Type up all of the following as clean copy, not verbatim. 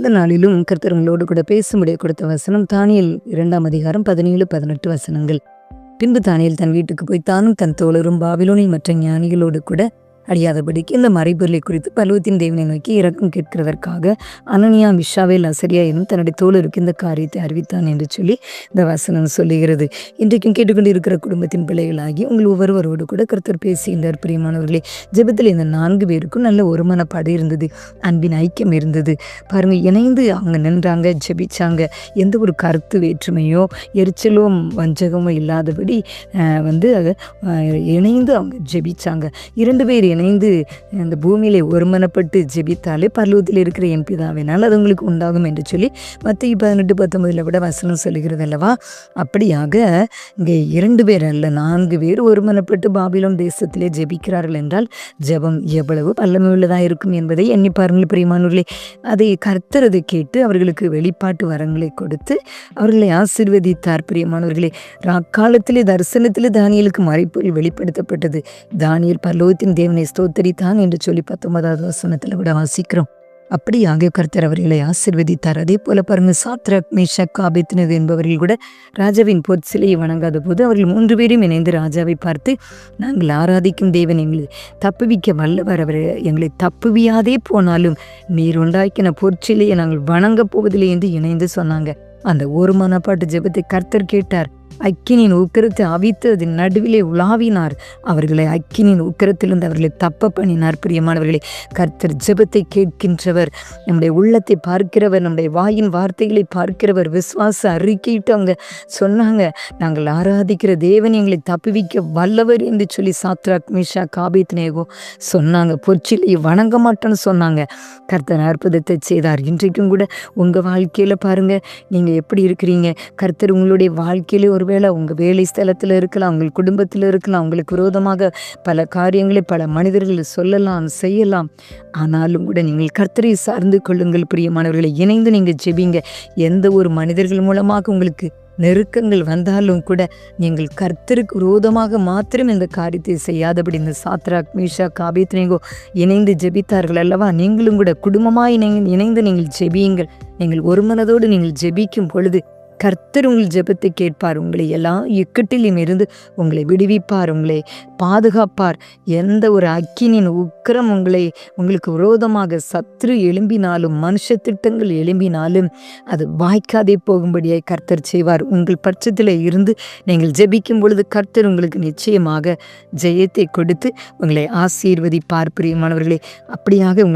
இந்த நாளிலும் கர்த்தர் உங்களோடு கூட பேசும்படி கொடுத்த வசனம் தானியேல் 2ஆம் அதிகாரம் 17-18 வசனங்கள். பின்பு தானியேல் தன் வீட்டுக்கு போய் தானும் தன் தோழரும் பாபிலோனின் மற்ற ஞானிகளோடு கூட அழியாதபடிக்கு இந்த மறைபொருளை குறித்து பர்வதத்தின் தேவனை நோக்கி இரக்கம் கேட்கிறதற்காக அனனியா, மிஷாவேல், அசரியா எனும் தன்னுடைய தோழருக்கு இந்த காரியத்தை அறிவித்தான் என்று சொல்லி இந்த வசனம் சொல்லுகிறது. இன்றைக்கும் கேட்டுக்கொண்டு இருக்கிற குடும்பத்தின் பிள்ளைகளாகி உங்கள் ஒவ்வொருவரோடு கூட கர்த்தர் பேசுகின்றார். பிரியமானவர்களே, ஜெபத்தில் இந்த 4 பேருக்கும் நல்ல ஒருமனப்பாடு இருந்தது, அன்பின் ஐக்கியம் இருந்தது. பாருங்க, இணைந்து அவங்க நின்றாங்க, ஜெபிச்சாங்க. எந்த ஒரு கருத்து வேற்றுமையோ எரிச்சலோ வஞ்சகமோ இல்லாதபடி இணைந்து அவங்க ஜெபிச்சாங்க. 2 பேர் இணைந்து அந்த பூமியிலே ஒருமனப்பட்டு ஜெபித்தாலே பரலோகத்தில் இருக்கிற என் பிதாவினால் அது உங்களுக்கு உண்டாகும் என்று சொல்லி மத்தேயு 18:19 விட வசனம் சொல்லுகிறது அல்லவா? அப்படியாக இங்கே 2 பேர் அல்ல, 4 பேர் ஒருமனப்பட்டு பாபிலோன் தேசத்திலே ஜெபிக்கிறார்கள் என்றால் ஜெபம் எவ்வளவு வல்லமையுள்ளதாக இருக்கும் என்பதை எண்ணி பாருங்கள் பிரியமானவர்களே. அதை கர்த்தர் அதை கேட்டு அவர்களுக்கு வெளிப்பாட்டு வரங்களை கொடுத்து அவர்களை ஆசீர்வதித்தார். பிரியமானவர்களே, அக்காலத்திலே தரிசனத்திலே தானியேலுக்கு மறைப்பொருள் வெளிப்படுத்தப்பட்டது. தானியேல் பரலோகத்தின் தேவனை ஸ்தோத்தரித்தான் என்று சொல்லி 19வது வசனத்தில் விட வாசிக்கிறோம். அப்படியாக கர்த்தர் அவர்களை ஆசீர்வதித்தார். அதே போல பாருங்க, சாத்ராக், மேஷாக், ஆபேத்நேகோ என்பவர்கள் கூட ராஜாவின் பொற்சிலையை வணங்காத போது அவர்கள் 3 பேரும் இணைந்து ராஜாவை பார்த்து, நாங்கள் ஆராதிக்கும் தேவன் எங்களை தப்புவிக்க வல்லவர், அவர் எங்களை தப்புவியாதே போனாலும் நீர் உண்டாக்கின பொற்சிலையை நாங்கள் வணங்கப் போவதில்லை என்று இணைந்து சொன்னாங்க. அந்த ஒரு மனப்பாட்டு ஜெபத்தை கர்த்தர் கேட்டார். அக்கினியின் உக்கிரத்தை அவித்து அதன் நடுவிலே உலாவினார். அவர்களை அக்கினியின் உக்கிரத்திலிருந்து அவர்களை தப்ப பண்ணினார். பிரியமானவர்களே, கர்த்தர் ஜெபத்தை கேட்கின்றவர், நம்முடைய உள்ளத்தை பார்க்கிறவர், நம்முடைய வாயின் வார்த்தைகளை பார்க்கிறவர். விசுவாச அறிக்கையிட்டு அவங்க சொன்னாங்க, நாங்கள் ஆராதிக்கிற தேவன் எங்களை தப்புவிக்க வல்லவர் என்று சொல்லி சாத்ராக், மேஷாக், ஆபேத்நேகோ சொன்னாங்க. பொற்சிலையை வணங்க மாட்டோன்னு சொன்னாங்க. கர்த்தர் அற்புதத்தை செய்தார். இன்றைக்கும் கூட உங்கள் வாழ்க்கையில் பாருங்கள், நீங்கள் எப்படி இருக்கிறீங்க? கர்த்தர் உங்களுடைய வாழ்க்கையிலே ஒருவேளை உங்கள் வேலை ஸ்தலத்தில் இருக்கலாம், உங்கள் குடும்பத்தில் இருக்கலாம். உங்களுக்கு விரோதமாக பல காரியங்களை பல மனிதர்கள் சொல்லலாம், செய்யலாம். ஆனாலும் கூட நீங்கள் கர்த்தரை சார்ந்து கொள்ளுங்கள் பிரியமானவர்களை. இணைந்து நீங்கள் ஜெபிங்க. எந்த ஒரு மனிதர்கள் மூலமாக உங்களுக்கு நெருக்கங்கள் வந்தாலும் கூட நீங்கள் கர்த்தருக்கு விரோதமாக மாத்திரம் இந்த காரியத்தை செய்யாதபடி இந்த சாத்ராக், மேஷாக், ஆபேத்நேகோ இணைந்து ஜெபித்தார்கள் அல்லவா? நீங்களும் கூட குடும்பமாய் இணைந்து நீங்கள் ஜெபியுங்கள். நீங்கள் ஒரு மனதோடு நீங்கள் ஜெபிக்கும் பொழுது கர்த்தர் உங்கள் ஜெபத்தை கேட்பார். உங்களை எல்லா இக்கட்டிலும் இருந்து உங்களை விடுவிப்பார், உங்களை பாதுகாப்பார். எந்த ஒரு அக்கினின் உக்கிரம் உங்களுக்கு விரோதமாக சத்ரு எழும்பினாலும் மனுஷ திட்டங்கள் எழும்பினாலும் அது வாய்க்காதே போகும்படியாய் கர்த்தர் செய்வார். உங்கள் பட்சத்தில் இருந்து நீங்கள் ஜெபிக்கும் பொழுது கர்த்தர் உங்களுக்கு நிச்சயமாக ஜெயத்தை கொடுத்து உங்களை ஆசீர்வதிப்பார். பிரியமானவர்களே, அப்படியாக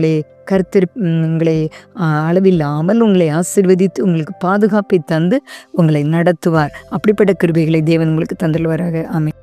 கர்த்தர் உங்களை அளவில்லாமல் உங்களை ஆசீர்வதித்து உங்களுக்கு பாதுகாப்பை தந்து உங்களை நடத்துவார். அப்படிப்பட்ட கிருபைகளை தேவன் உங்களுக்கு தந்துள்வாராக. ஆமென்.